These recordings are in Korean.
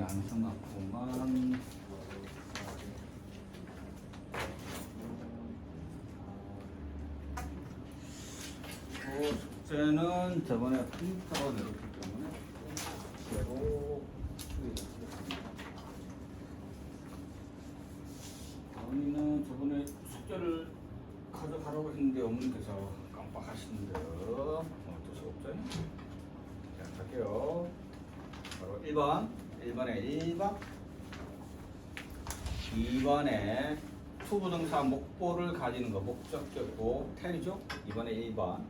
완성하고만 숙제는 저번에 프린터가 내렸기 때문에 새로 다은이는 저번에 숙제를 가져가라고 했는데 어머니께서 깜빡하시는데요. 어쩔 수 없죠. 자, 갈게요. 바로 1번에 1번 2번에 투부정사 목보를 가지는 거 목적격보 텔이죠. 2번에 1번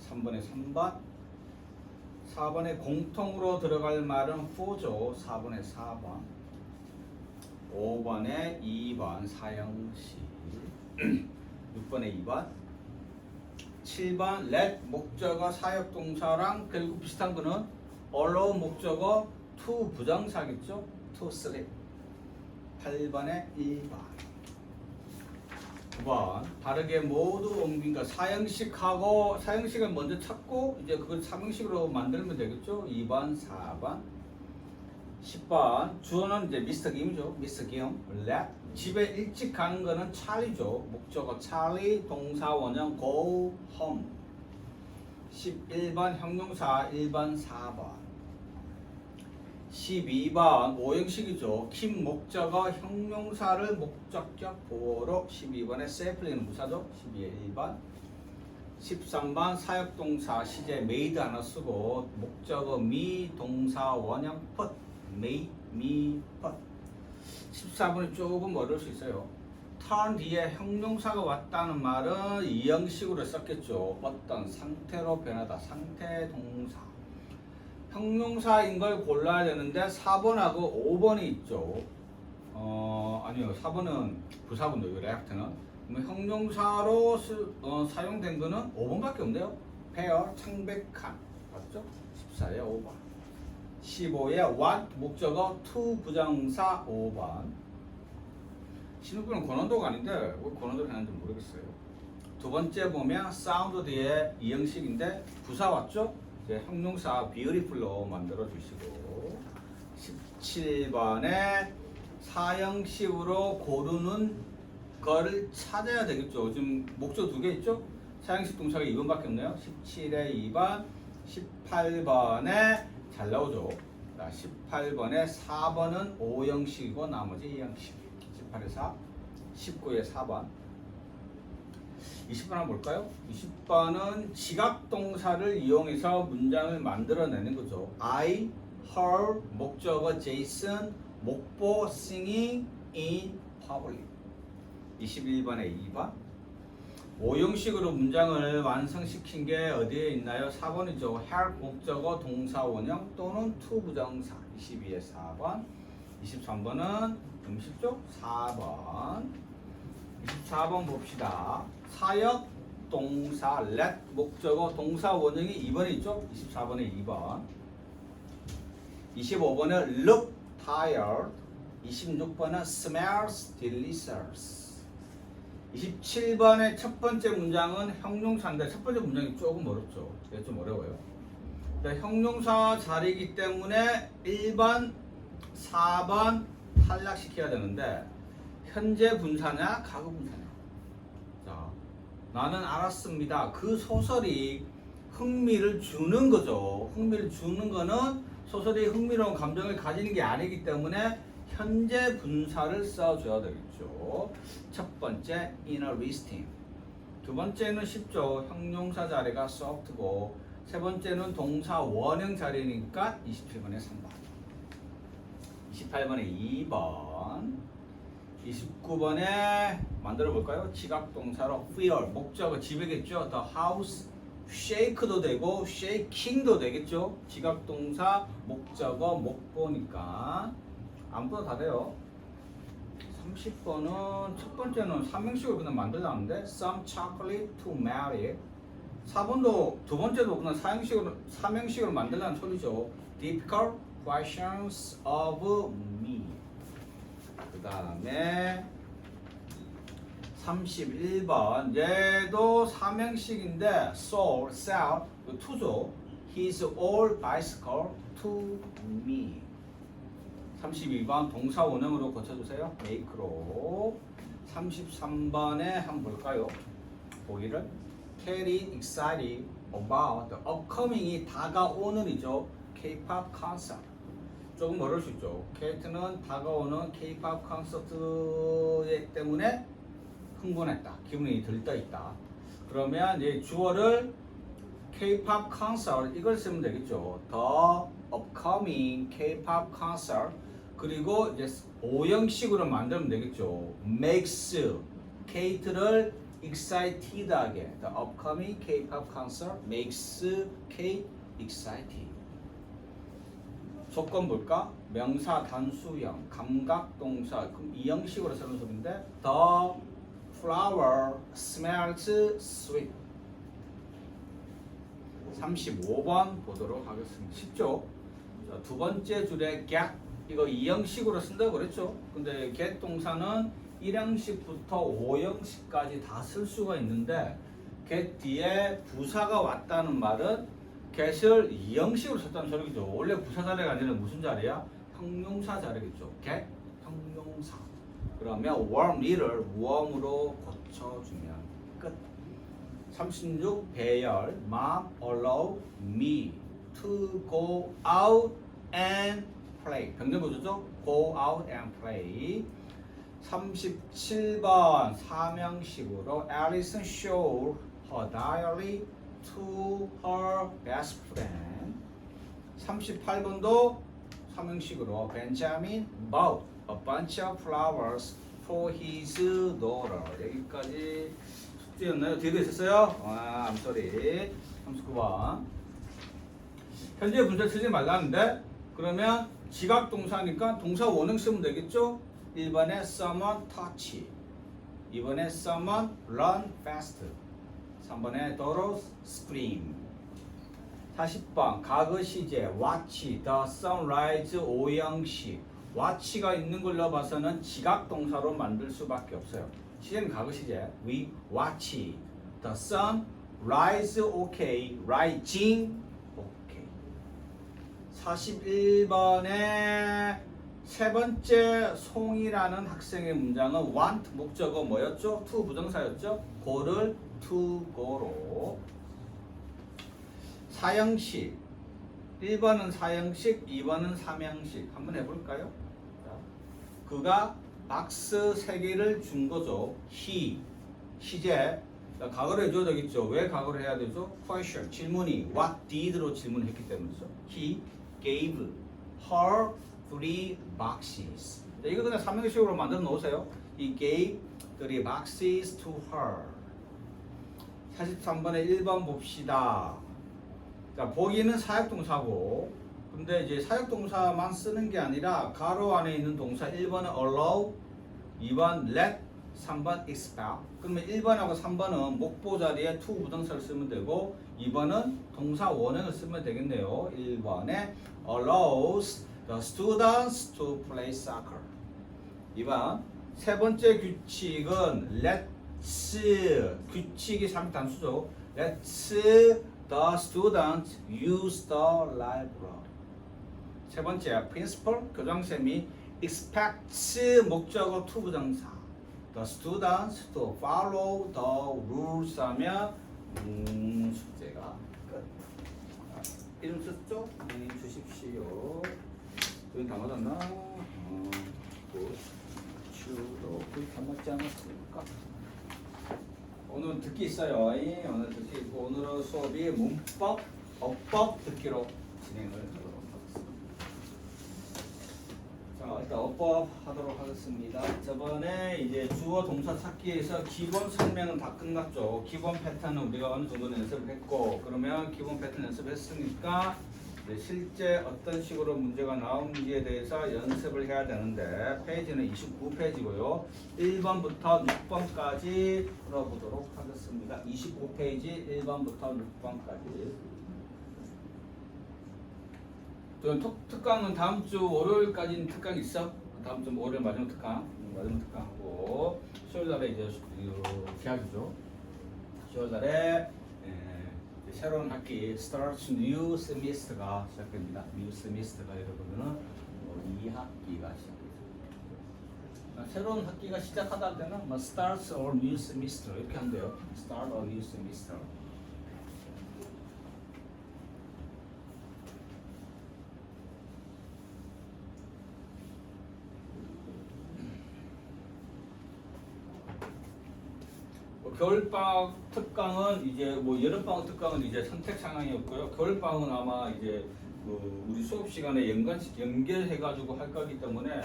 3번에 3번 4번에 공통으로 들어갈 말은 for죠. 4번에 4번 5번에 2번 사형식 6번에 2번 7번 let 목적어 사역동사랑 결국 비슷한 거는 allow 목적어 to 부정사겠죠. to sleep 8번에 1번 9번 다르게 모두 옮긴 거 사형식하고 사형식을 먼저 찾고 이제 그걸 삼형식으로 만들면 되겠죠. 2번 4번 10번 주어는 이제 미스터 김이죠. 미스터 김 let 집에 일찍 가는 거는 찰리죠. 목적어 찰리 동사 원형 go home 11번 형용사 1번 4번 12번 오형식이죠. 킴 목적어 형용사를 목적격 보호로 12번에 safely는 무사죠. 12에 1번 13번 사역동사 시제 made 하나 쓰고 목적어 me 동사 원형 put made me put 14번이 조금 어려울 수 있어요. turn 뒤에 형용사가 왔다는 말은 이 형식으로 썼겠죠. 어떤 상태로 변하다 상태 동사 형용사인 걸 골라야 되는데 4번하고 5번이 있죠. 아니요. 4번은 부사분도 react는 형용사로 사용된 거는 5번밖에 없네요. pair 창백한 맞죠? 14에 5번 15에 what 목적어 to 부정사 5번 신우분은 고난도가 아닌데 왜 고난도를 하는지 모르겠어요. 두 번째 보면 sound 뒤에 이 형식인데 부사 왔죠? 형용사 beautiful로 만들어 주시고 17번에 사형식으로 고르는 거를 찾아야 되겠죠. 지금 목적 두 개 있죠? 사형식 동사가 2번밖에 없네요. 17에 2번 18번에 잘 나오죠. 18번에 4번은 O형식이고 나머지 2형식 18에 4 19에 4번 20번 한번 볼까요? 20번은 지각동사를 이용해서 문장을 만들어내는 거죠. I heard 목적어 Jason 목보 singing in public 21번에 2번 오형식으로 문장을 완성시킨 게 어디에 있나요? 4번이죠. help 목적어 동사 원형 또는 to 부정사 22에 4번 23번은 좀 쉽죠? 4번 24번 봅시다. 사역 동사 let 목적어 동사 원형이 2번에 있죠? 24번에 2번 25번에 look tired 26번은 smells delicious 27번의 첫 번째 문장은 형용사인데 첫 번째 문장이 조금 어렵죠. 이게 좀 어려워요. 형용사 자리이기 때문에 1번, 4번 탈락시켜야 되는데 현재 분사냐 과거 분사냐. 자, 나는 알았습니다. 그 소설이 흥미를 주는 거죠. 흥미를 주는 거는 소설이 흥미로운 감정을 가지는 게 아니기 때문에 현재 분사를 써줘야 되겠죠. 첫 번째 interesting. 두 번째는 쉽죠. 형용사 자리가 soft고 세 번째는 동사 원형 자리니까 27번에 3번 28번에 2번 29번에 만들어 볼까요? 지각동사로 fear 목적어 집이겠죠. The house shake도 되고 shaking도 되겠죠. 지각동사 목적어 목보니까 아무거나 다 돼요. 30번은 첫 번째는 삼형식으로 그냥 만들라는데 some chocolate to marry 4번도 두 번째도 그냥 삼형식으로 만들라는 소리죠. difficult questions of me 그 다음에 31번 얘도 삼형식인데 sold, sell, to죠. His old bicycle to me 32번 동사 원형으로 고쳐주세요. make로. 33번에 한번 볼까요? 보기를 Katy excited about the upcoming이 다가오는이죠. K-pop 콘서트. 조금 어려울 수 있죠. 케이트는 다가오는 K-pop 콘서트 때문에 흥분했다. 기분이 들떠있다. 그러면 이제 주어를 K-pop concert 이걸 쓰면 되겠죠. The upcoming K-pop concert. 그리고 이제 오형식으로 만들면 되겠죠. makes 케이트를 excited하게. The upcoming K-pop concert makes Kate excited. 조건 볼까? 명사 단수형, 감각동사. 그럼 이 형식으로 쓰는 소리인데 The flower smells sweet. 35번 보도록 하겠습니다. 쉽죠? 자, 두 번째 줄에 get 이거 2형식으로 쓴다고 그랬죠? 근데 get 동사는 1형식부터 5형식까지 다 쓸 수가 있는데 get 뒤에 부사가 왔다는 말은 get을 2형식으로 썼다는 소리죠. 원래 부사 자리가 아니라 무슨 자리야? 형용사 자리겠죠. get 형용사. 그러면 warm이를 warm으로 고쳐주면 끝. 36 배열 Mom allow me to go out and play. 병렬보조죠? Go out and play. 37번 사명식으로 Alison showed her diary to her best friend. 38번도 사명식으로 Benjamin bought a bunch of flowers for his daughter. 여기까지 숙제였나요? 뒤에도 있었어요? I'm sorry. 39번. 현재 분사 쓰지 말라는데 그러면 지각동사니까 동사 원형 쓰면 되겠죠? 1번에 someone touch, 2번에 someone run fast, 3번에 daughter scream. 40번 과거 시제 watch the sunrise 오형식. watch가 있는 걸로 봐서는 지각동사로 만들 수밖에 없어요. 시제는 과거 시제. We watch the sun rise. Okay. rising. Okay. 41번에 세 번째 송이라는 학생의 문장은 want 목적어 뭐였죠? to 부정사였죠? go를 to go로. 사형식 1번은 사형식, 2번은 삼형식 한번 해볼까요? 자, 그가 박스 3개를 준 거죠. he 시제 과거로 해줘야 되겠죠. 왜 과거로 해야 되죠? question 질문이 what did로 질문했기 때문이죠. He gave her 3 boxes. 이거 그냥 삼형식으로 만들어 놓으세요. He gave 3 boxes to her. 43번에 1번 봅시다. 자, 보기는 사역동사고, 근데 이제 사역동사만 쓰는 게 아니라 가로 안에 있는 동사 1번은 allow, 2번 let, 3번 expect. 그러면 1번하고 3번은 목보 자리에 to 부정사를 쓰면 되고 2번은 동사 원형을 쓰면 되겠네요. 1번에 allows the students to play soccer. 2번 세 번째 규칙은 let's 규칙이 3단수죠. let's the students use the library. 세 번째 principal 교장쌤이 expects 목적어 to 부정사 the students to follow the rules 하면 숙제가 끝. 이름 썼죠? 주십시오. 여기 다 맞았나? 주로 다 맞지 않았습니까? 오늘 듣기 있어요. 오늘 듣기 있고 오늘은 수업이 문법, 어법 듣기로 진행을 하도록 하겠습니다. 자, 일단 어법 하도록 하겠습니다. 저번에 이제 주어 동사 찾기에서 기본 설명은 다 끝났죠. 기본 패턴은 우리가 어느 정도 연습을 했고, 그러면 기본 패턴 연습했으니까 실제 어떤 식으로 문제가 나오는지에 대해서 연습을 해야 되는데 페이지는 29페이지고요. 1번부터 6번까지 풀어보도록 하겠습니다. 25페이지 1번부터 6번까지. 특강은 다음 주 월요일까지는 특강 있어? 다음 주 월요일 마지막 특강, 마지막 특강하고 수요일날에 이제 개학이죠. 수요일날에 새로운 학기 starts new semester가 시작됩니다. new semester가 여러분은 2학기가 시작합니다. 새로운 학기가 시작하다 할 때는 뭐 starts or new semester 이렇게 한대요. start or new semester. 겨울방학 특강은 이제 뭐 여름방학 특강은 이제 선택 상황이었고요. 겨울방학은 아마 이제 그 우리 수업 시간에 연결해가지고 할 거기 때문에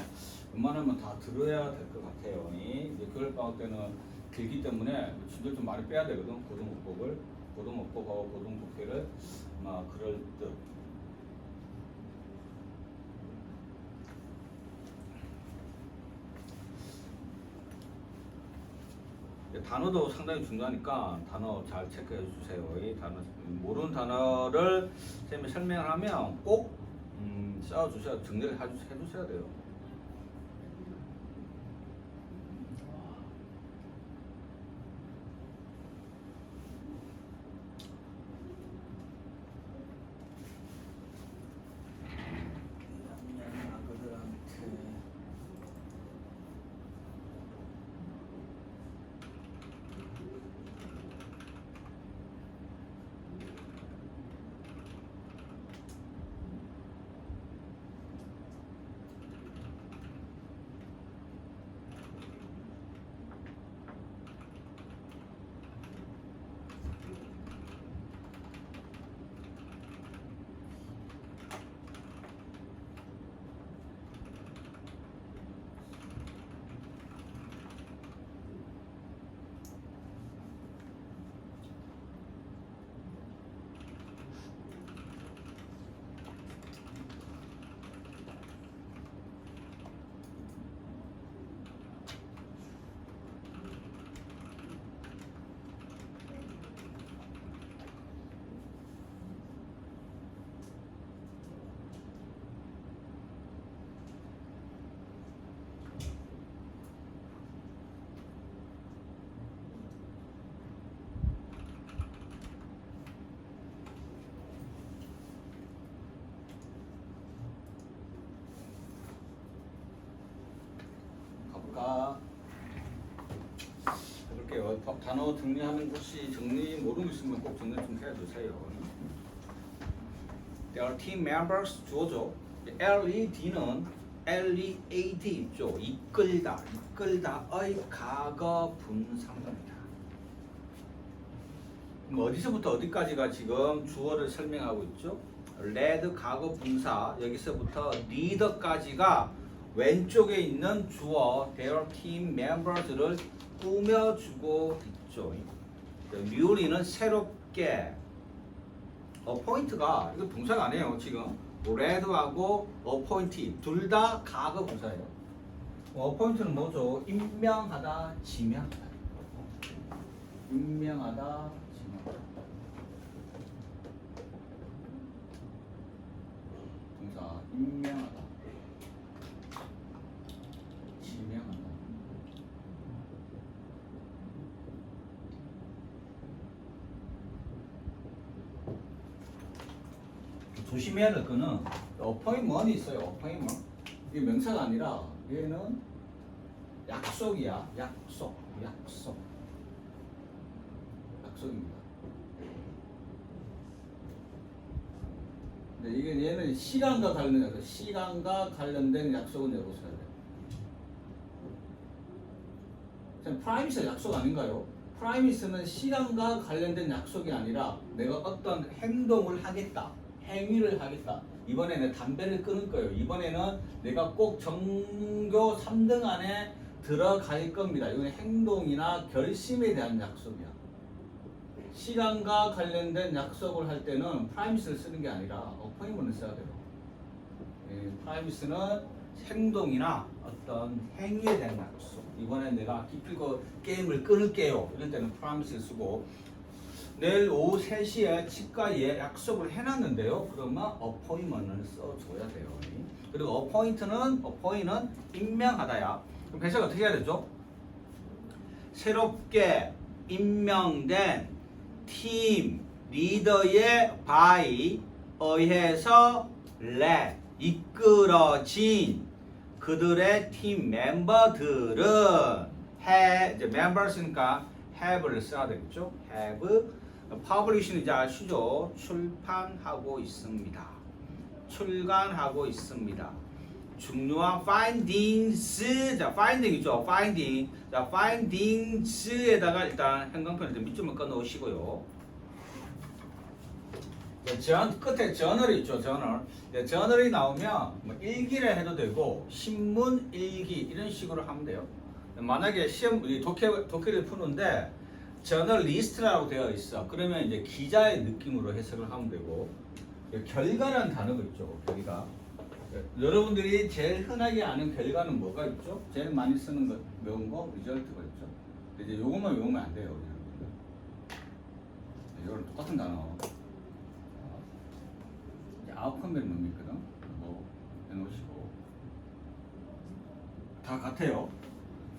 웬만하면 다 들어야 될 것 같아요. 이제 겨울방학 때는 길기 때문에 진도 좀 많이 빼야 되거든. 고등어법하고 고등국회를 아마 그럴 듯. 단어도 상당히 중요하니까 단어 잘 체크해 주세요. 이 단어 모르는 단어를 쌤이 설명을 하면 꼭 써 주셔야 정리를 해 주셔야 돼요. 해볼게요. 단어 정리하는 혹시 정리 모르는 거 있으면 꼭 정리 좀 해주세요. There are team members 주어죠. LED는 LEAD 있죠. 이끌다의 과거 분사입니다. 그럼 어디서부터 어디까지가 지금 주어를 설명하고 있죠? lead 과거 분사 여기서부터 leader까지가 왼쪽에 있는 주어 their team members를 꾸며주고 있죠. 뮤리는 새롭게 appoint가 이거 동사가 아니에요. 지금 lead하고 appoint 둘 다 과거 분사예요. appoint는 뭐죠? 임명하다, 지명하다. 임명하다, 지명하다. 동사 임명하다, 지명하다. 조심해야 될 거는 appointment이 있어요. appointment. 이게 명사가 아니라 얘는 약속이야. 약속입니다. 근데 이게 얘는 시간과 관련된 약속. 시간과 관련된 약속은 여보세요. 프라이미스 약속 아닌가요? 프라이미스는 시간과 관련된 약속이 아니라 내가 어떤 행동을 하겠다. 행위를 하겠다. 이번에 내 담배를 끊을 거예요. 이번에는 내가 꼭 전교 3등 안에 들어갈 겁니다. 이건 행동이나 결심에 대한 약속이야. 시간과 관련된 약속을 할 때는 프라이미스를 쓰는 게 아니라 어포인먼트를 써야 돼요. 프라이미스는 행동이나 어떤 행위에 대한 약속. 이번에 내가 기필코 게임을 끊을게요. 이럴 때는 프라이미스를 쓰고 내일 오후 3시에 치과에 약속을 해놨는데요. 그러면 appointment을 써줘야 돼요. 그리고 appoint는 임명하다야. 그럼 해석을 어떻게 해야 되죠? 새롭게 임명된 팀 리더의 by 의해서 led 이끌어진 그들의 팀 멤버들은 이제 members니까 have를 써야 되겠죠. have publish는 이제 아시죠? 출판하고 있습니다. 출간하고 있습니다. 중요한 findings, 자 finding이죠. finding, 자 findings에다가 일단 행간편을 밑줄만 꺼 놓으시고요. 끝에 저널이 있죠. 저널이 나오면 뭐 일기를 해도 되고 신문 일기 이런 식으로 하면 돼요. 만약에 시험 독해를 푸는데 저널리스트라고 되어 있어. 그러면 이제 기자의 느낌으로 해석을 하면 되고 결과라는 단어가 있죠. 결과. 여러분들이 제일 흔하게 아는 결과는 뭐가 있죠? 제일 많이 쓰는 거 외운 거 리절트가 있죠. 이제 요것만 외우면 안 돼요. 이거는 똑같은 단어. 아웃컴이라는 놈이 있거든. 뭐 해놓으시고 다 같아요.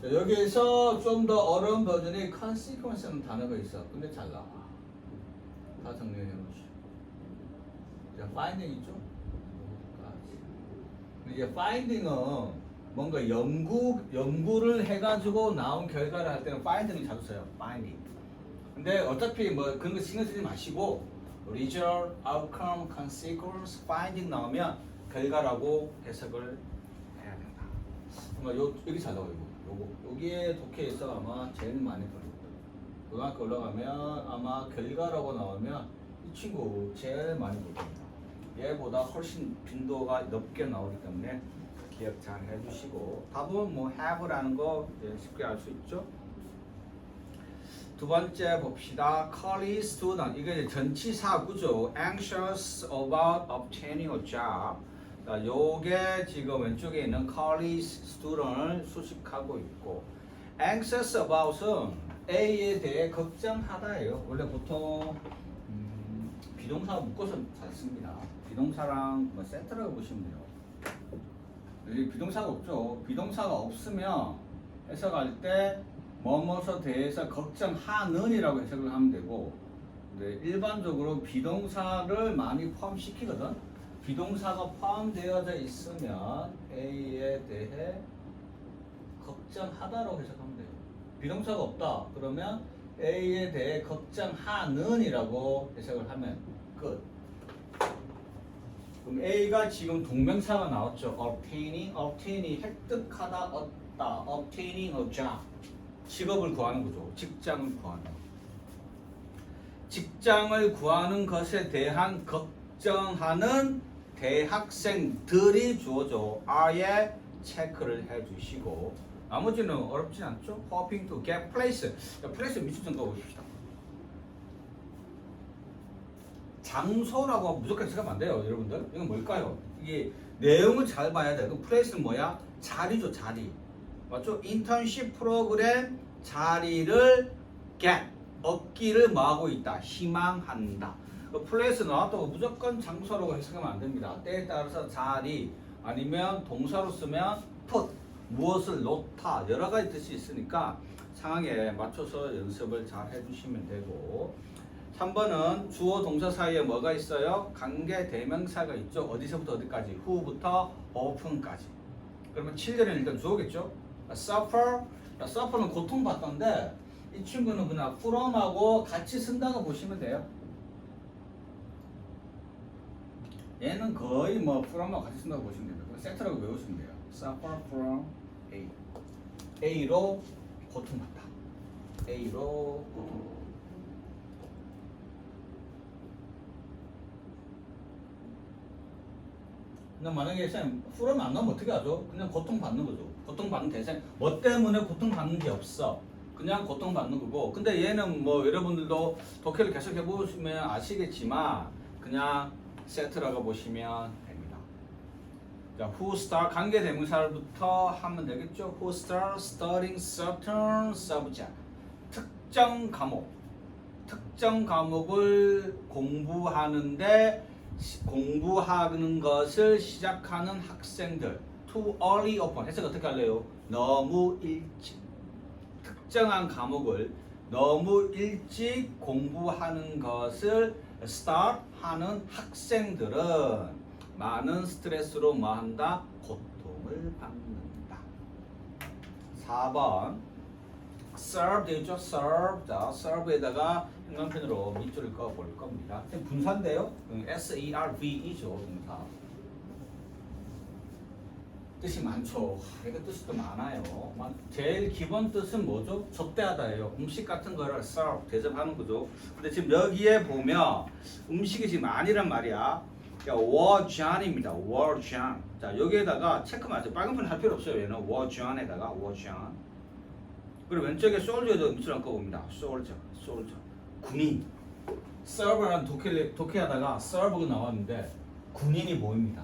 자, 여기에서 좀 더 어려운 버전의 consequence라는 단어가 있어. 근데 잘 나와. 다 정리해 놓으시고. 자, finding 있죠? 이제 finding은 뭔가 연구를 해가지고 나온 결과를 할 때는 finding을 자주 써요. finding. 근데 어차피 뭐 그런 거 신경 쓰지 마시고 result, outcome, consequence, finding 나오면 결과라고 해석을 해야 된다. 여기 잘 나와요. 여기에 독해에서 아마 제일 많이 보일 거예요. 고등학교 올라가면 아마 결과라고 나오면 이 친구 제일 많이 볼 겁니다. 얘보다 훨씬 빈도가 높게 나오기 때문에 기억 잘 해주시고 답은 뭐 have라는 거 쉽게 알 수 있죠. 두 번째 봅시다. College student 이게 전치사구죠. Anxious about obtaining a job. 자, 요게 지금 왼쪽에 있는 college student을 수식하고 있고 anxious about은 A에 대해 걱정하다예요. 원래 보통 비동사 묶어서 잘 씁니다. 비동사랑 뭐 세트라고 보시면 돼요. 여기 비동사가 없죠. 비동사가 없으면 해석할 때 뭐뭐에 대해서 걱정하는이라고 해석을 하면 되고 일반적으로 비동사를 많이 포함시키거든. 비동사가 포함되어져 있으면 A에 대해 걱정하다라고 해석하면 돼요. 비동사가 없다 그러면 A에 대해 걱정하는이라고 해석을 하면 끝. 그럼 A가 지금 동명사가 나왔죠. obtain이 획득하다, 얻다. obtaining a job. 직업을 구하는 거죠. 직장을 구하는 거. 직장을 구하는 것에 대한 걱정하는 대학생들이 주어져 R에 체크를 해주시고 나머지는 어렵진 않죠. hoping to get place. place 밑줄 좀 그어보십시다. 장소라고 무조건 생각하면 안 돼요, 여러분들. 이건 뭘까요? 이게 내용을 잘 봐야 돼. 그 플레이스는 뭐야? 자리죠, 자리. 맞죠? 인턴십 프로그램 자리를 get, 얻기를 뭐하고 있다? 희망한다. 그 플레이스 나왔다고 무조건 장소라고 해석하면 안 됩니다. 때에 따라서 자리 아니면 동사로 쓰면 put, 무엇을 놓다 여러 가지 뜻이 있으니까 상황에 맞춰서 연습을 잘 해주시면 되고 3번은 주어 동사 사이에 뭐가 있어요? 관계 대명사가 있죠. 어디서부터 어디까지? who부터 often까지. 그러면 7절에는 일단 주어겠죠. suffer는 고통받던데 이 친구는 그냥 from하고 같이 쓴다고 보시면 돼요. 얘는 거의 뭐 from하고 같이 쓴다고 보시면 됩니다. 세트라고 외우시면 돼요. suffer from A. A로 고통받다. A로 고통받다. 근데 만약에 쌤 풀어면 안 나오면 어떻게 하죠? 그냥 고통받는 거죠. 고통받는 대상 뭐 때문에 고통받는 게 없어. 그냥 고통받는 거고. 근데 얘는 뭐 여러분들도 독해를 계속 해보시면 아시겠지만 그냥 세트라고 보시면 됩니다. 자, who start 관계 대명사부터 하면 되겠죠. who start studying certain subject. 특정 과목을 공부하는 것을 시작하는 학생들. too early open. 해석 어떻게 할래요? 너무 일찍. 특정한 과목을 너무 일찍 공부하는 것을 start 하는 학생들은 많은 스트레스로 뭐한다? 고통을 받는다. 4번 serve 되어 있죠? serve. 자, serve에다가 형광펜으로 밑줄을 그어볼 겁니다. 분사인데요. S-E-R-V이죠. 분사. 뜻이 많죠. 이거 뜻이 또 많아요. 제일 기본 뜻은 뭐죠? 접대하다예요. 음식 같은 거를 serve, 대접하는 거죠. 근데 지금 여기에 보면 음식이 지금 아니란 말이야. 워잔입니다. 워잔. 자, 여기에다가 체크 맞죠? 빨간 펜 할 필요 없어요. 얘는 워잔에다가 워잔. 그리고 왼쪽에 솔저도 밑줄 그어봅니다. 솔저. 군인. serve라는 독해하다가 serve가 나왔는데 군인이 보입니다.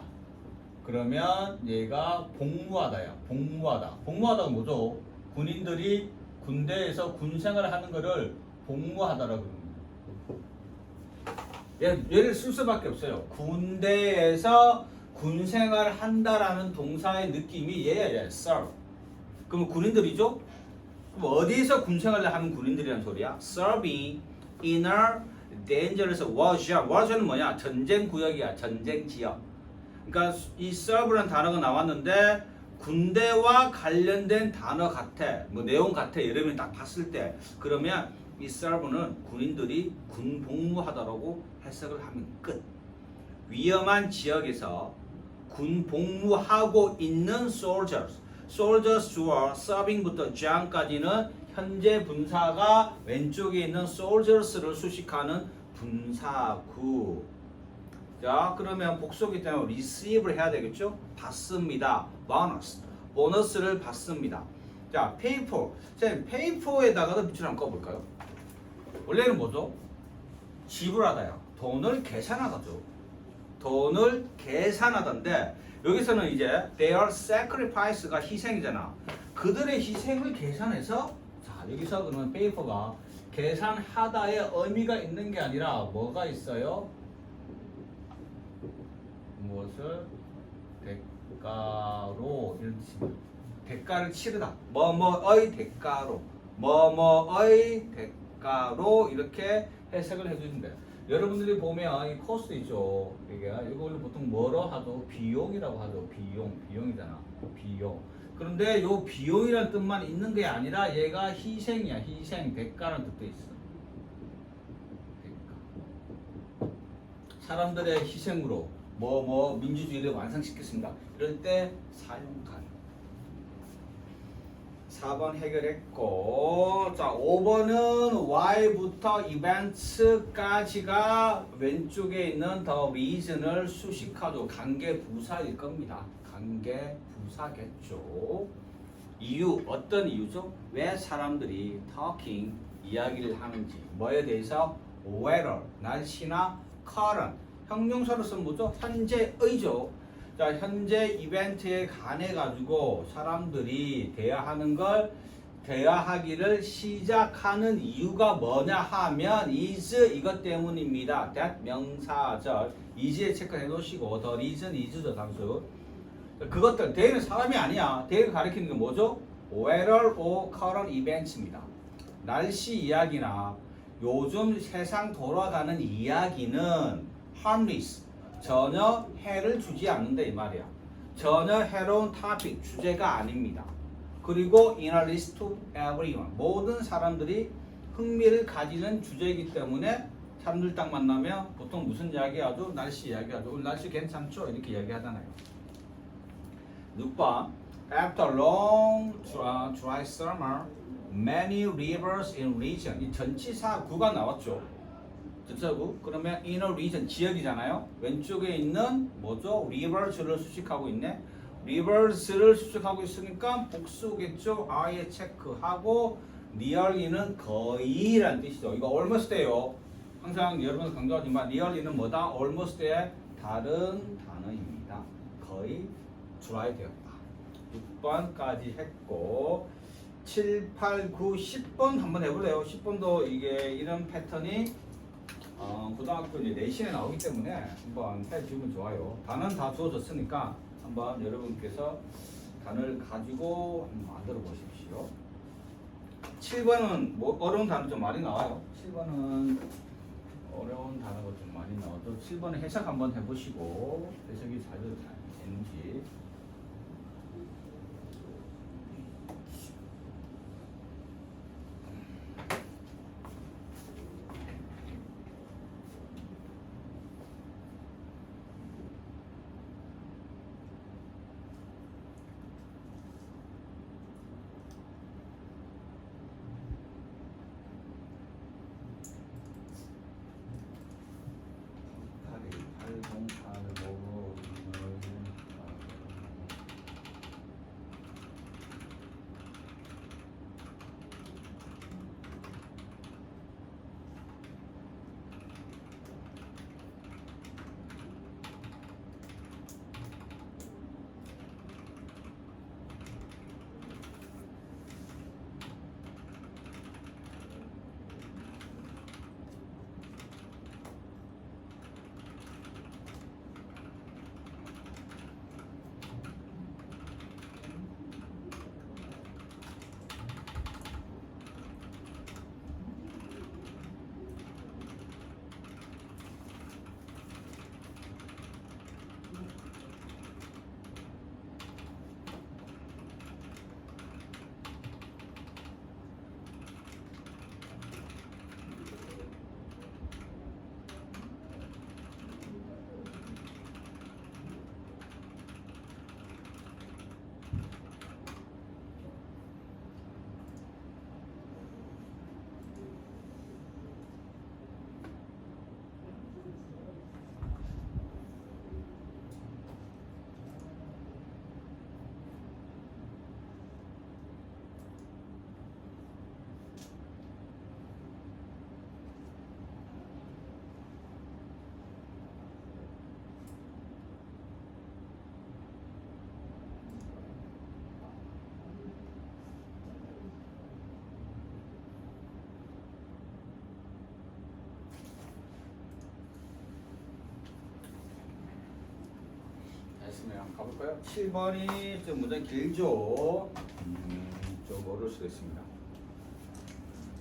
그러면 얘가 복무하다야. 복무하다가 뭐죠? 군인들이 군대에서 군생활을 하는 거를 복무하다라고 그럽니다. 얘를 쓸 수밖에 없어요. 군대에서 군생활을 한다라는 동사의 느낌이 얘야. serve. 그럼 군인들이죠? 그럼 어디에서 군생활을 하는 군인들이란 소리야? serving in a dangerous war. war는 뭐냐? 전쟁 구역이야. 전쟁 지역. 그러니까 이 serve라는 단어가 나왔는데 군대와 관련된 단어 같아, 뭐 내용 같아. 여러분이 딱 봤을 때 그러면 이 serve는 군인들이 군 복무하다라고 해석을 하면 끝. 위험한 지역에서 군 복무하고 있는 soldiers 주어 serving부터 join까지는 현재 분사가 왼쪽에 있는 soldiers를 수식하는 분사구. 자, 그러면 복수기 때문에 receive를 해야 되겠죠? 받습니다. 보너스를 받습니다. 자, 페이퍼. 페이퍼에다가도 밑줄 한번 꺼볼까요? 원래는 뭐죠? 지불하다야. 돈을 계산하다죠. 돈을 계산하던데 여기서는 이제 their sacrifice가 희생이잖아. 그들의 희생을 계산해서 자, 여기서 그러면 페이퍼가 계산하다의 의미가 있는 게 아니라 뭐가 있어요? 무엇을 대가로 이런 뜻입니다. 대가를 치르다. 뭐뭐의 대가로. 뭐뭐의 대가로 이렇게 해석을 해주는데 여러분들이 보면 이 코스트 있죠. 이걸 보통 뭐로 하죠? 비용이라고 하죠. 비용이잖아. 비용. 그런데 요 비용이라는 뜻만 있는 게 아니라 얘가 희생이야. 희생, 대가라는 뜻도 있어. 대가. 사람들의 희생으로 민주주의를 완성시켰습니다. 이럴 때 사용 가능. 4번 해결했고, 자 5번은 Y부터 events까지가 왼쪽에 있는 the reason을 수식하죠. 관계 부사일 겁니다. 관계 부사겠죠. 이유, 어떤 이유죠? 왜 사람들이 talking, 이야기를 하는지. 뭐에 대해서? weather, 날씨나 current, 형용사로 쓰면 뭐죠? 현재의죠. 자, 현재 이벤트에 관해 가지고 사람들이 대화하기를 시작하는 이유가 뭐냐 하면 is 이것 때문입니다. that 명사절 is에 체크해 놓으시고 the reason is죠 단수. 그것들 대는 사람이 아니야. 대를 가리키는 게 뭐죠? weather or current events입니다. 날씨 이야기나 요즘 세상 돌아가는 이야기는 harmless, 전혀 해를 주지 않는다 이 말이야. 전혀 해로운 topic, 주제가 아닙니다. 그리고 interest to everyone, 모든 사람들이 흥미를 가지는 주제이기 때문에 사람들 딱 만나면 보통 무슨 이야기하죠? 날씨 이야기하죠. 오늘 날씨 괜찮죠? 이렇게 이야기하잖아요. 6번 After long dry summer, many rivers in region. 이 전치사 구가 나왔죠. 전치사구. 그러면 in a region 지역이잖아요. 왼쪽에 있는 뭐죠? rivers를 수식하고 있네. rivers를 수식하고 있으니까 복수겠죠. 아예 체크하고 nearly는 거의라는 뜻이죠. 이거 almost예요. 항상 여러분 강조하지만 nearly는 뭐다? almost의 다른 단어입니다. 거의 dry 되었다. 6번까지 했고 7, 8, 9, 10번 한번 해볼래요. 10번도 이게 이런 패턴이 고등학교 이제 내신에 나오기 때문에 한번 해주면 좋아요. 단어는 다 주어졌으니까 한번 여러분께서 단어를 가지고 한번 만들어 보십시오. 7번은 뭐 어려운 단어 좀 많이 나와요. 7번은 어려운 단어가 좀 많이 나와도 7번에 해석 한번 해보시고 해석이 잘 되는지. 한번 가볼까요? 7번이 좀 문제 길죠? 좀 어려울 수도 있습니다.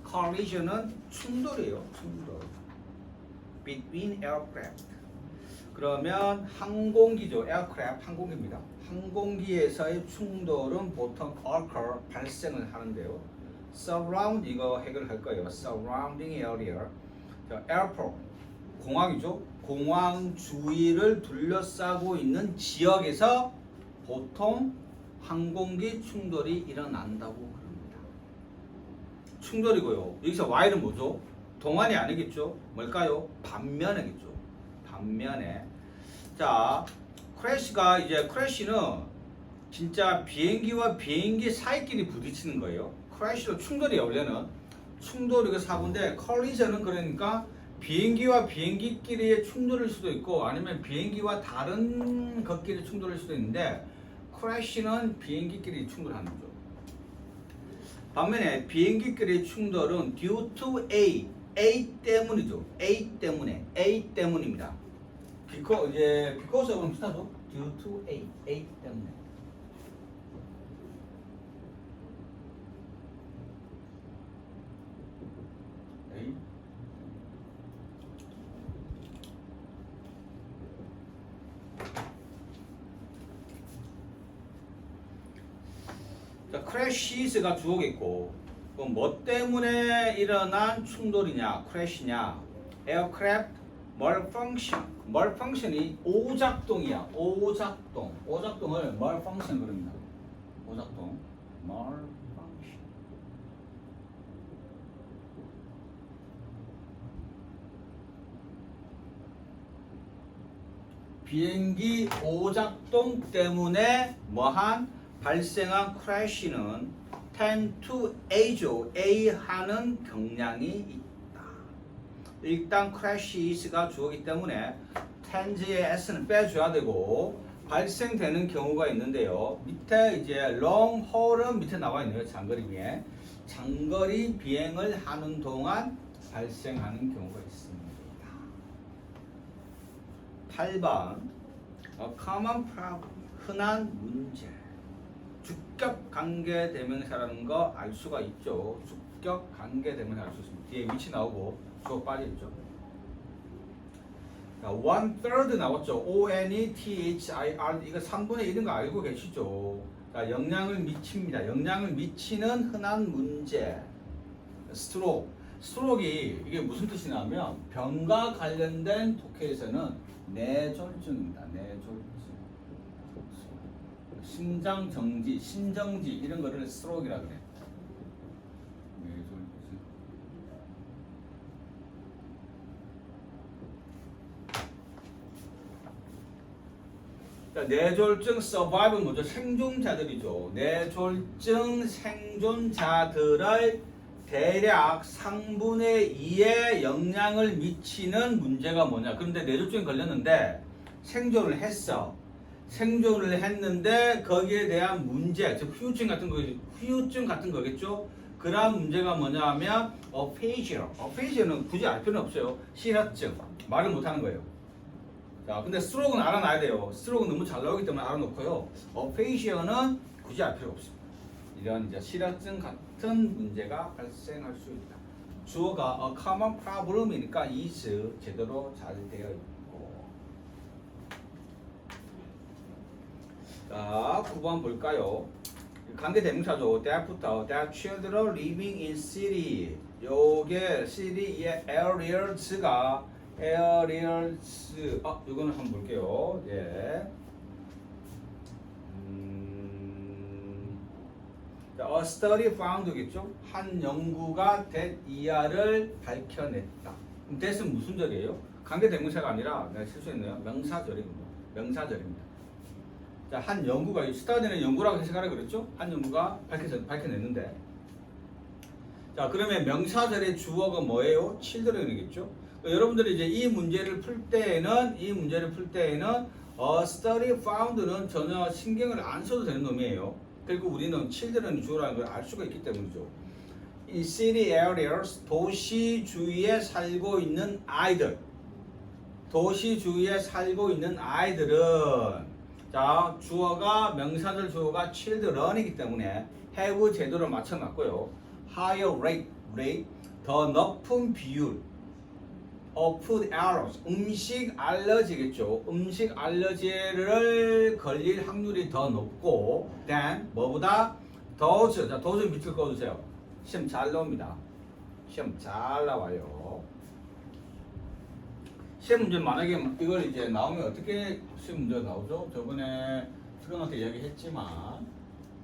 collision은 충돌이에요. 충돌. between aircraft. 그러면 항공기죠. aircraft 항공기입니다. 항공기에서의 충돌은 보통 occur 발생을 하는데요. surround 이거 해결할 거예요. surrounding area. 자, airport 공항이죠. 공항 주위를 둘러싸고 있는 지역에서 보통 항공기 충돌이 일어난다고 합니다. 충돌이고요. 여기서 Y는 뭐죠? 동안이 아니겠죠? 뭘까요? 반면이겠죠. 반면에. 자, 크래시가 이제 크래시는 진짜 비행기와 비행기 사이끼리 부딪히는 거예요. 크래시도 충돌이에요. 원래는 충돌이고 사고인데 컬리전은 그러니까 비행기와 비행기끼리의 충돌일 수도 있고 아니면 비행기와 다른 것끼리 충돌일 수도 있는데 크래시는 비행기끼리 충돌하는 거죠. 반면에 비행기끼리 충돌은 due to A 때문이죠. A 때문입니다. because하고는 비슷하죠. due to A 때문에. 자, crashes가 주어겠고 그럼 뭐 때문에 일어난 충돌이냐 crash냐 aircraft malfunction이 오작동이야. 오작동을 malfunction 그럽니다. 오작동 malfunction. 비행기 오작동 때문에 뭐한 발생한 crash는 tend to A죠. A 하는 경향이 있다. 일단 crashes가 주어기 때문에 tend의 S는 빼줘야 되고 발생되는 경우가 있는데요. 밑에 이제 long haul은 밑에 나와 있네요. 장거리 비행. 장거리 비행을 하는 동안 발생하는 경우가 있습니다. 8번 A common problem. 흔한 문제. 주격 관계 대명사라는 거 알 수가 있죠. 주격 관계 대명사 알 수 있습니다. 뒤에 위치 나오고 주어 빠져 있죠. 자, 1/3 나왔죠. ONETHIR 이거 3분의 1인 거 알고 계시죠? 자, 영향을 미칩니다. 영향을 미치는 흔한 문제. 스트로크이 이게 무슨 뜻이냐면 병과 관련된 독해에서는 뇌졸중입니다. 뇌졸중. 심장 정지, 신정지 이런 거를 스트로크이라 그래. 뇌졸중. 자, 뇌졸중 서바이벌 뭐죠? 생존자들이죠. 뇌졸중 생존자들을 대략 3분의 2의 영향을 미치는 문제가 뭐냐? 그런데 뇌졸중에 걸렸는데 생존을 했어. 생존을 했는데 거기에 대한 문제, 즉 후유증 같은 거겠죠? 그러한 문제가 뭐냐 하면 aphasia.apha시아는 굳이 알 필요는 없어요. 실화증, 말을 못하는 거예요. 자, 근데 스트로크는 알아놔야 돼요. 스트로크는 너무 잘 나오기 때문에 알아놓고요. apha시a는 굳이 알 필요 없습니다. 이런 이제 실화증 같은 문제가 발생할 수 있다. 주어가 a common problem이니까 is 제대로 잘 되어 있고. 자, 9번 볼까요? 관계 대명사죠. That부터 that children living in city. 요게 city의 areas가 이거는 한번 볼게요. 예. A study found겠죠? 한 연구가 that이야를 밝혀냈다. 그럼 that은 무슨 절이에요? 관계 대명사가 아니라 내가 실수했네요. 명사절입니다. 명사절입니다. 자, 한 연구가 study는 연구라고 해석하라 그랬죠? 한 연구가 밝혀냈는데. 자, 그러면 명사절의 주어가 뭐예요? children이겠죠? 그러니까 여러분들이 이제 이 문제를 풀 때에는 a study found는 전혀 신경을 안 써도 되는 놈이에요. 그리고 우리는 children이 주어라는 걸 알 수가 있기 때문이죠. 이 city areas, 도시 주위에 살고 있는 아이들. 도시 주위에 살고 있는 아이들은 자, 주어가 명사절 주어가 children이기 때문에 have 제도를 맞춰놨고요. higher rate, 더 높은 비율. of food allergies, 음식 알러지겠죠. 음식 알러지를 걸릴 확률이 더 높고 than 뭐보다 those. 자, those 밑을 꺼주세요. 시험 잘 나옵니다. 시험 잘 나와요. 시험 문제 만약에 이걸 이제 나오면 어떻게 시험 문제가 나오죠? 저번에 수강한테 이야기했지만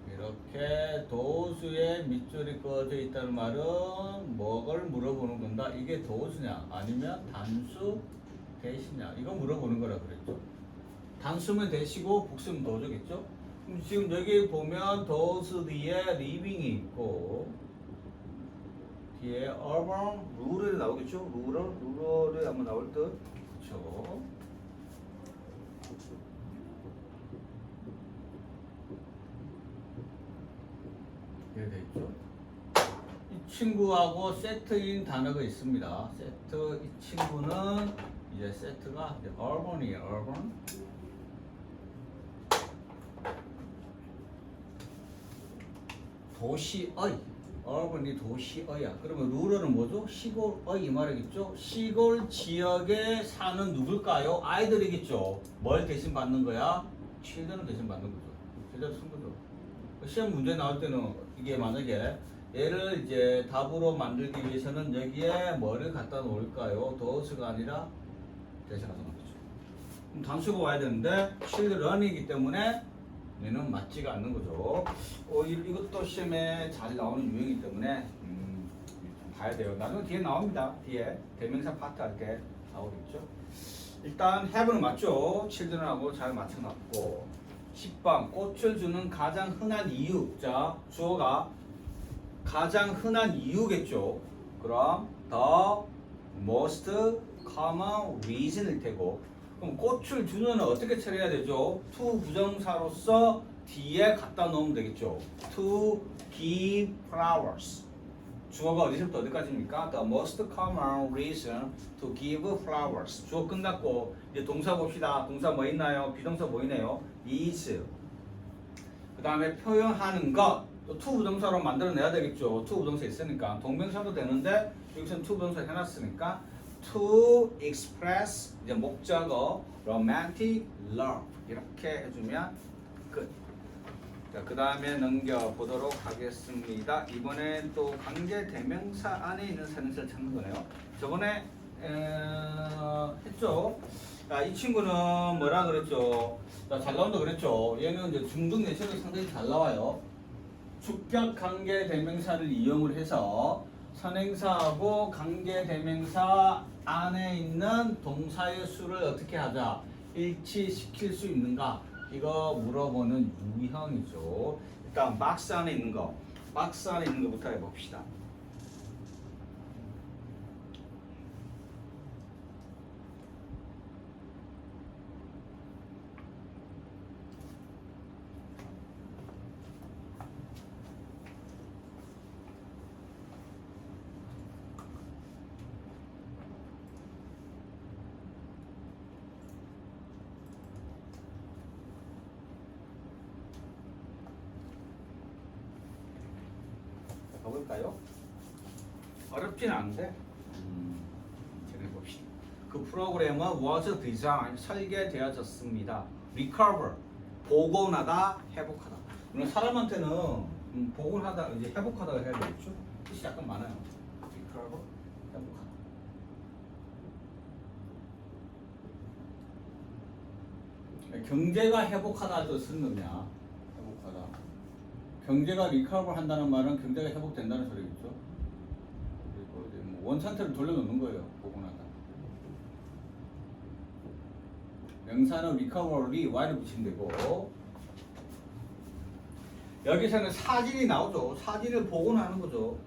이렇게 도수의 밑줄이 꺼져 있다는 말은 뭐를 물어보는 건다. 이게 도수냐 아니면 단수 대시냐 이거 물어보는 거라 그랬죠. 단수면 대시고 복수면 도수겠죠. 그럼 지금 여기 보면 도수 뒤에 living이 있고 뒤에 urban rural 나오겠죠. rural이 한번 나올 듯. 그렇죠. 이렇게 돼 있죠. 이 친구하고 세트인 단어가 있습니다. 세트 이 친구는 이제 세트가 이제 urban이에요. urban. 도시의 urban이 도시의야. 그러면 rural은 뭐죠? 시골의 이 말이겠죠. 시골 지역에 사는 누굴까요? 아이들이겠죠. 뭘 대신 받는 거야? children을 대신 받는 거죠. 제대로 쓴 거죠. 시험 문제 나올 때는 이게 만약에 얘를 이제 답으로 만들기 위해서는 여기에 뭐를 갖다 놓을까요? does가 아니라 대신 갖다 놓겠죠. 그럼 단수가 와야 되는데 children이기 때문에 얘는 맞지가 않는 거죠. 이것도 시험에 잘 나오는 유형이기 때문에 좀 봐야 돼요. 나중에 뒤에 나옵니다. 뒤에 대명사 파트 할 때 나오겠죠. 일단 have는 맞죠. children하고 잘 맞춰놨고 10번 꽃을 주는 가장 흔한 이유. 자, 주어가 가장 흔한 이유겠죠. 그럼 the most common reason일 테고 그럼 꽃을 주는 어떻게 처리해야 되죠? to 부정사로서 뒤에 갖다 놓으면 되겠죠. to give flowers. 주어가 어디서부터 어디까지입니까? The most common reason to give flowers. 주어 끝났고 이제 동사 봅시다. 동사 뭐 있나요? 비동사 뭐 있네요? is. 그 다음에 표현하는 것. 또 to 부동사로 만들어내야 되겠죠. to 부동사 있으니까 동명사도 되는데 여기서는 to 부동사 해놨으니까 to express 이제 목적어 romantic love 이렇게 해주면 끝. 자, 그 다음에 넘겨보도록 하겠습니다. 이번엔 또 관계 대명사 안에 있는 선행사를 찾는 거네요. 저번에 했죠. 자, 이 친구는 뭐라 그랬죠? 자, 잘 나온다 그랬죠. 얘는 이제 중등 내셔도 상당히 잘 나와요. 주격 관계 대명사를 이용을 해서 선행사하고 관계 대명사 안에 있는 동사의 수를 어떻게 하자? 일치시킬 수 있는가? 이거 물어보는 유형이죠. 일단 박스 안에 있는 거, 박스 안에 있는 것부터 해봅시다. 가볼까요? 어렵진 않은데 해봅시다. 그 프로그램은 was designed 설계되어졌습니다. recover 복원하다, 회복하다. 물론 사람한테는 복원하다 이제 회복하다가 해야 되겠죠. 뜻이 약간 많아요. recover 회복하다. 경제가 회복하다 뜻은 뭐냐? 회복하다. 경제가 리커버 한다는 말은 경제가 회복된다는 소리겠죠. 그리고 이제 뭐 원상태로 돌려놓는 거예요. 복원하다. 명사는 리커버리 y를 붙이면 되고 여기서는 사진이 나오죠. 사진을 복원하는 거죠.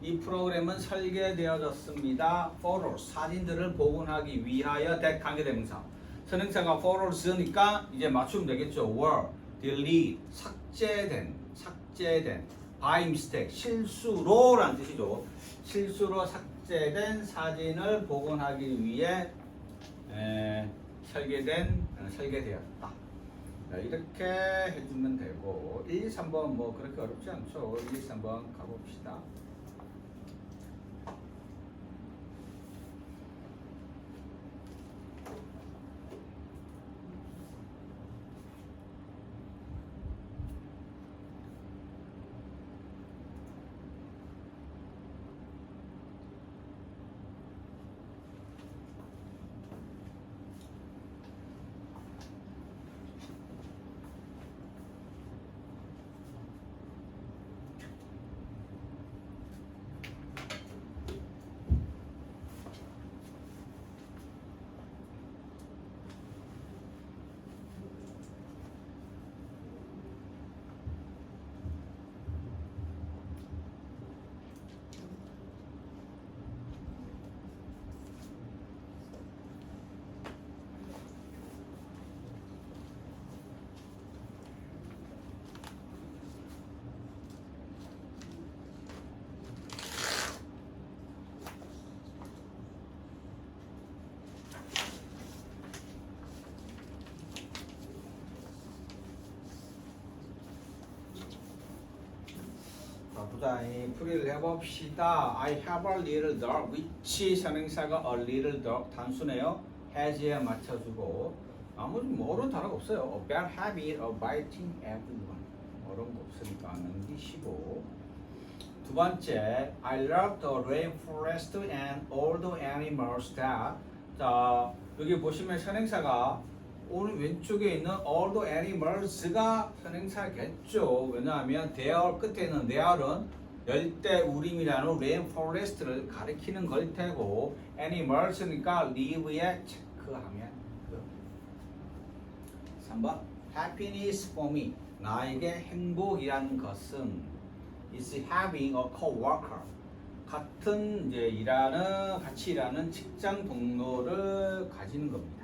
이 프로그램은 설계되어졌습니다. photos 사진들을 복원하기 위하여 that 관계대명사. 선행사가 photos니까 이제 맞추면 되겠죠. were, delete 삭제된 by mistake 실수로라는 뜻이죠. 실수로 삭제된 사진을 복원하기 위해 설계되었다. 이렇게 해주면 되고 1, 2, 3번 뭐 그렇게 어렵지 않죠. 1, 2, 3번 가봅시다. 보자, 풀이를 해봅시다. I have a little dog. which 선행사가 a little dog 단수네요. has에 맞춰주고 아무리 뭐 어려운 단어가 없어요. A bad habit of biting everyone. 어려운 거 없으니까 넘기시고 두 번째 I love the rainforest and all the animals that 자 여기 보시면 선행사가 오른 왼쪽에 있는 all the animals가 선행사겠죠. 왜냐하면 there 끝에 있는 there은 열대우림이라는 rainforest를 가리키는 걸 테고 animals니까 live에 체크하면 그 3번 happiness for me 나에게 행복이라는 것은 is having a co-worker 같은 이제 같이 일하는 직장 동료를 가지는 겁니다.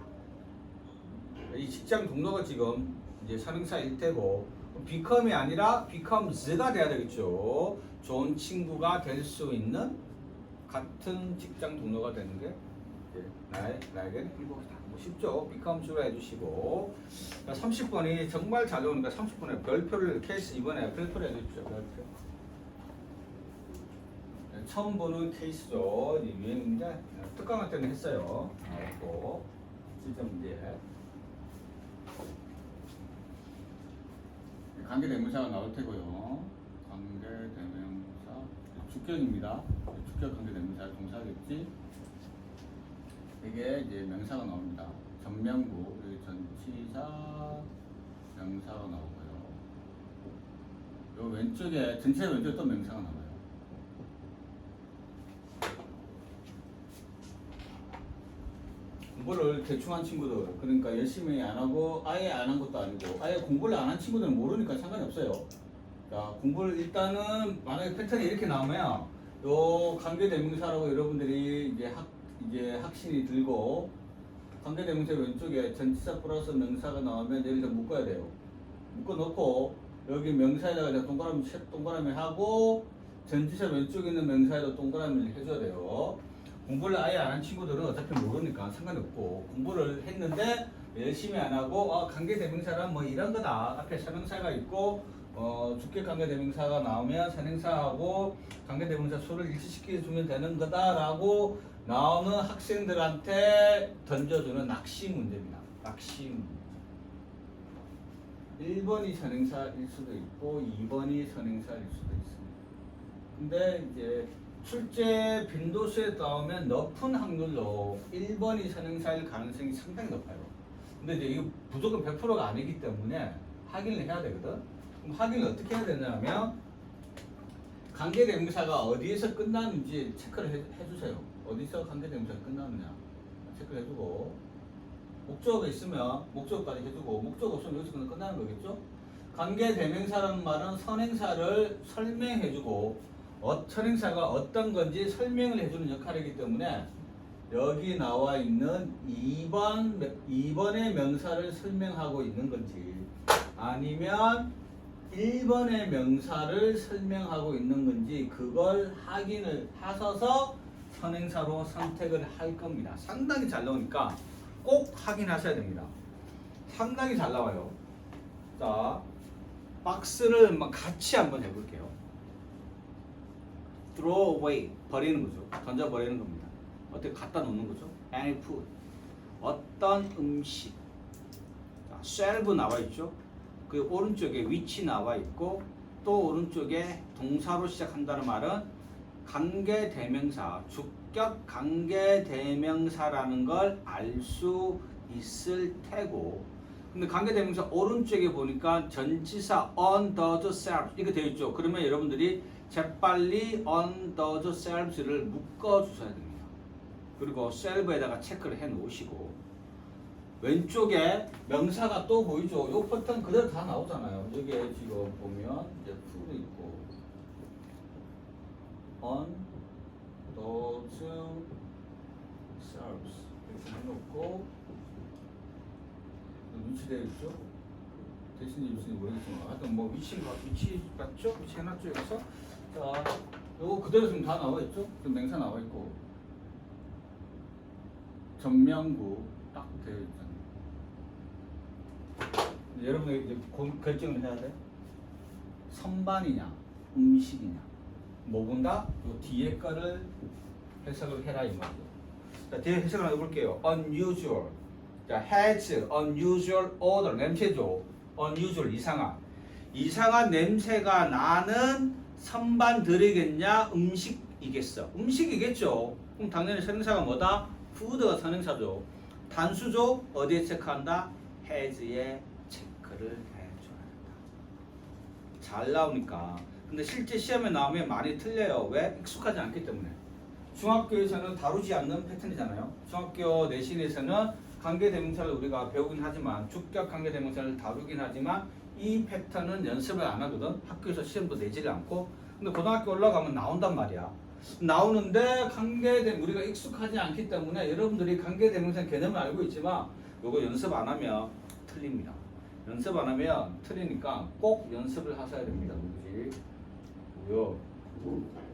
이 직장 동료가 지금 이제 선행사일 테고 become이 아니라 becomes가 돼야 되겠죠. 좋은 친구가 될 수 있는 같은 직장 동료가 되는 게 나에게는 행복이다. 뭐 쉽죠. becomes로 해주시고 30번이 정말 잘 나오니까 30번에 별표를 케이스 이번에 별표를 해주십시오. 별표. 처음 보는 케이스죠. 이 유행 문제. 특강할 때는 했어요. 또 실제 문제. 관계대명사가 나올 테고요. 관계대명사 주격입니다. 주격 관계대명사 동사겠지. 이게 이제 명사가 나옵니다. 전명구 여기 전치사 명사가 나오고요. 요 왼쪽에 전치사 왼쪽에 또 명사가 나와요. 공부를 대충 한 친구들, 그러니까 열심히 안 하고 아예 안 한 것도 아니고 아예 공부를 안 한 친구들은 모르니까 상관이 없어요. 자, 공부를 일단은 만약에 패턴이 이렇게 나오면 요 관계대명사라고 여러분들이 이제 확신이 들고 관계대명사 왼쪽에 전치사 플러스 명사가 나오면 여기서 묶어야 돼요. 묶어 놓고 여기 명사에다가 동그라미 하고 전치사 왼쪽에 있는 명사에도 동그라미를 해줘야 돼요. 공부를 아예 안 한 친구들은 어차피 모르니까 상관이 없고, 공부를 했는데 열심히 안 하고 관계대명사란 뭐 이런 거다. 앞에 선행사가 있고 주격 관계대명사가 나오면 선행사하고 관계대명사 수를 일치시켜 주면 되는 거다라고 나오는 학생들한테 던져주는 낚시 문제입니다. 낚시 문제. 1번이 선행사일 수도 있고 2번이 선행사일 수도 있습니다. 근데 이제 출제 빈도수에 나오면 높은 확률로 1번이 선행사일 가능성이 상당히 높아요. 근데 이제 이거 무조건 100%가 아니기 때문에 확인을 해야 되거든. 그럼 확인을 어떻게 해야 되냐면 관계대명사가 어디에서 끝나는지 체크를 해주세요. 어디서 관계대명사가 끝나느냐 체크를 해주고, 목적어가 있으면 목적어까지 해주고, 목적어 없으면 여기서 그냥 끝나는 거겠죠. 관계대명사라는 말은 선행사를 설명해주고 선행사가 어떤 건지 설명을 해주는 역할이기 때문에 여기 나와 있는 2번의 명사를 설명하고 있는 건지 아니면 1번의 명사를 설명하고 있는 건지 그걸 확인을 하셔서 선행사로 선택을 할 겁니다. 상당히 잘 나오니까 꼭 확인하셔야 됩니다. 상당히 잘 나와요. 자, 박스를 같이 한번 해볼게요. throw away, 버리는 거죠. 던져 버리는 겁니다. 어떻게 갖다 놓는 거죠. any food, 어떤 음식. 자, serve 나와 있죠. 그 오른쪽에 which 나와 있고, 또 오른쪽에 동사로 시작한다는 말은 관계대명사, 주격 관계대명사라는 걸 알 수 있을 테고, 근데 관계대명사 오른쪽에 보니까 전치사 on, does, serves 이거 되어 있죠. 그러면 여러분들이 재빨리 on, does, serves를 묶어 주셔야 됩니다. 그리고 serve에다가 체크를 해 놓으시고, 왼쪽에 명사가 또 보이죠. 요 패턴 그대로 다 나오잖아요. 여기에 지금 보면 이제 food 있고 on, does, serves 이렇게 해놓고 위치되어 있죠. 대신에 위치는 모르겠지만 하여튼 뭐 위치 맞죠? 위치 해놨죠. 여기서 자, 요거 그대로 지금 다 나와 있죠. 지금 명사 나와 있고 전명구 딱 되어 있잖아요. 여러분이 이제 결정을 해야 돼. 선반이냐 음식이냐 뭐 본다? 요 뒤에 거를 해석을 해라 이 말이죠. 자, 뒤에 해석을 해볼게요. unusual. 자, has unusual odor, 냄새죠. unusual, 이상한 냄새가 나는 선반들이겠냐, 음식이겠어. 음식이겠죠. 그럼 당연히 선행사가 뭐다? food가 선행사죠. 단수죠. 어디에 체크한다? has에 체크를 해줘야 한다. 잘 나오니까. 근데 실제 시험에 나오면 많이 틀려요. 왜? 익숙하지 않기 때문에. 중학교에서는 다루지 않는 패턴이잖아요. 중학교 내신에서는 관계대명사를 우리가 배우긴 하지만, 주격 관계대명사를 다루긴 하지만 이 패턴은 연습을 안 하거든. 학교에서 시험도 내지를 않고. 근데 고등학교 올라가면 나온단 말이야. 나오는데 우리가 익숙하지 않기 때문에 여러분들이 관계대명사 개념을 알고 있지만 요거 연습 안 하면 틀립니다. 연습 안 하면 틀리니까 꼭 연습을 하셔야 됩니다. 누구지? 뭐요?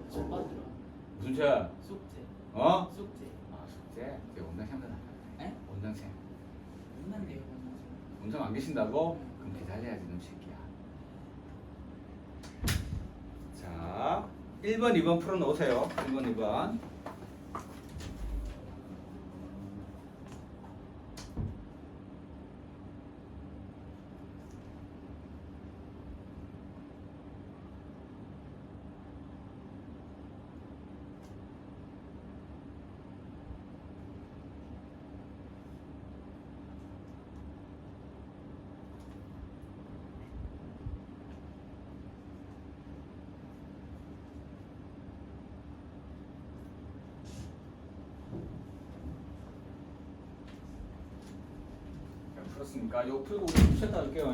첫 번째로 무슨 책? 숙제. 숙제. 숙제? 이게 원장생보다 에? 원장생. 끝난대요. 원장 안 계신다고? 그럼 기다려야지 너 새끼야. 자, 1번, 2번 풀어 놓으세요. 1번, 2번. 그렇습니까? 이거 풀고 우리 쉬었다 할게요.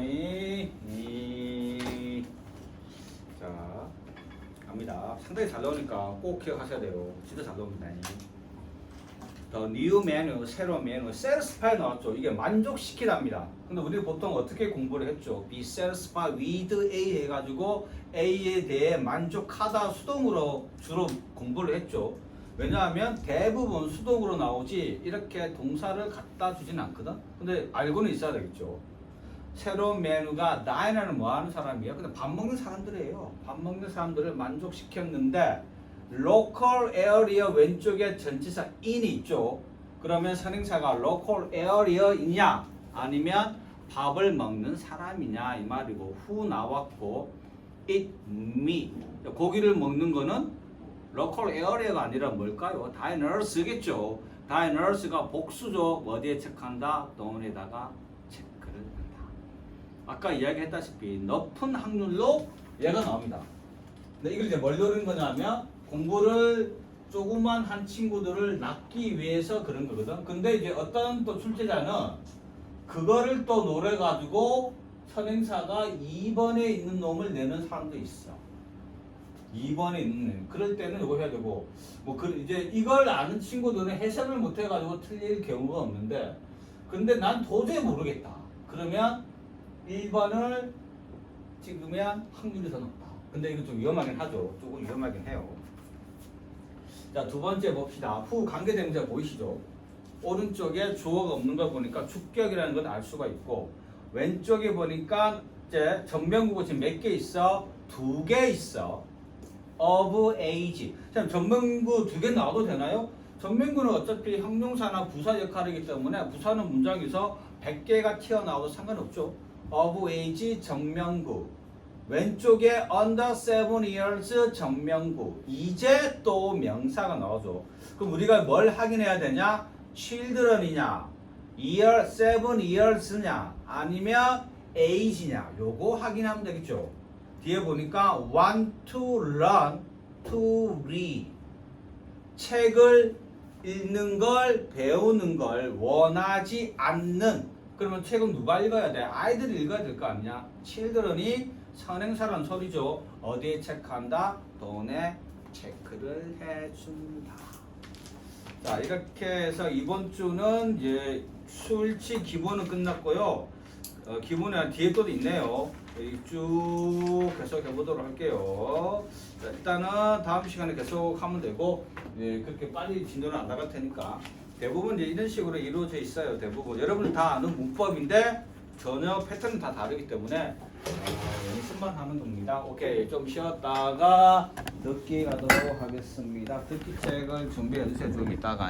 자, 갑니다. 상당히 잘 나오니까 꼭 기억하셔야 돼요. 진짜 잘 나옵니다. The new menu, 새로운 메뉴, satisfy 나왔죠. 이게 만족시키답니다. 근데 우리 보통 어떻게 공부를 했죠? be satisfied with A 해가지고 A에 대해 만족하다 수동으로 주로 공부를 했죠. 왜냐하면 대부분 수동으로 나오지 이렇게 동사를 갖다 주진 않거든. 근데 알고는 있어야 되겠죠. 새로운 메뉴가 diner는 뭐 하는 사람이에요? 근데 밥 먹는 사람들이에요. 밥 먹는 사람들을 만족시켰는데 local area 왼쪽에 전치사 in이 있죠. 그러면 선행사가 local area이냐 아니면 밥을 먹는 사람이냐 이 말이고 who 나왔고 eat meat 고기를 먹는 거는 local area가 아니라 뭘까요? diners겠죠. diners가 복수죠. 어디에 체크한다? 동원에다가 체크를 한다. 아까 이야기했다시피 높은 확률로 얘가 나옵니다. 근데 이걸 이제 뭘 노리는 거냐면 공부를 조그만 한 친구들을 낳기 위해서 그런 거거든. 근데 이제 어떤 또 출제자는 그거를 또 노려가지고 선행사가 2번에 있는 놈을 내는 사람도 있어. 2번에 있는 그럴 때는 이거 해야 되고 이제 이걸 아는 친구들은 해석을 못 해가지고 틀릴 경우가 없는데 근데 난 도저히 모르겠다. 그러면 1번을 찍으면 확률이 더 높다. 근데 이거 좀 위험하긴 하죠. 조금 위험하긴 해요. 자, 두 번째 봅시다. 후 관계대명사 보이시죠? 오른쪽에 주어가 없는 걸 보니까 주격이라는 걸 알 수가 있고 왼쪽에 보니까 이제 전명구가 지금 몇 개 있어? 2개 있어. of age. 자, 전명구 2개 나와도 되나요? 전명구는 어차피 형용사나 부사 역할이기 때문에 부사는 문장에서 100개가 튀어나와도 상관없죠. of age 전명구. 왼쪽에 under 7 years 전명구. 이제 또 명사가 나오죠. 그럼 우리가 뭘 확인해야 되냐? children이냐, year 7 years냐, 아니면 age냐. 요거 확인하면 되겠죠. 뒤에 보니까 want to learn, to read. 책을 읽는 걸, 배우는 걸 원하지 않는. 그러면 책은 누가 읽어야 돼? 아이들이 읽어야 될 거 아니냐? children이 선행사란 소리죠. 어디에 체크한다? 돈에 체크를 해준다. 자, 이렇게 해서 이번 주는 이제 술치 기본은 끝났고요. 기본에 뒤에 또 있네요. 쭉 계속 해보도록 할게요. 자, 일단은 다음 시간에 계속 하면 되고, 그렇게 빨리 진도는 안 나갈 테니까 대부분 이제 이런 식으로 이루어져 있어요. 대부분 여러분 다 아는 문법인데 전혀 패턴은 다 다르기 때문에 연습만 하는 겁니다. 오케이, 좀 쉬었다가 듣기 가도록 하겠습니다. 듣기 책을 준비해 주세요. 좀 이따가.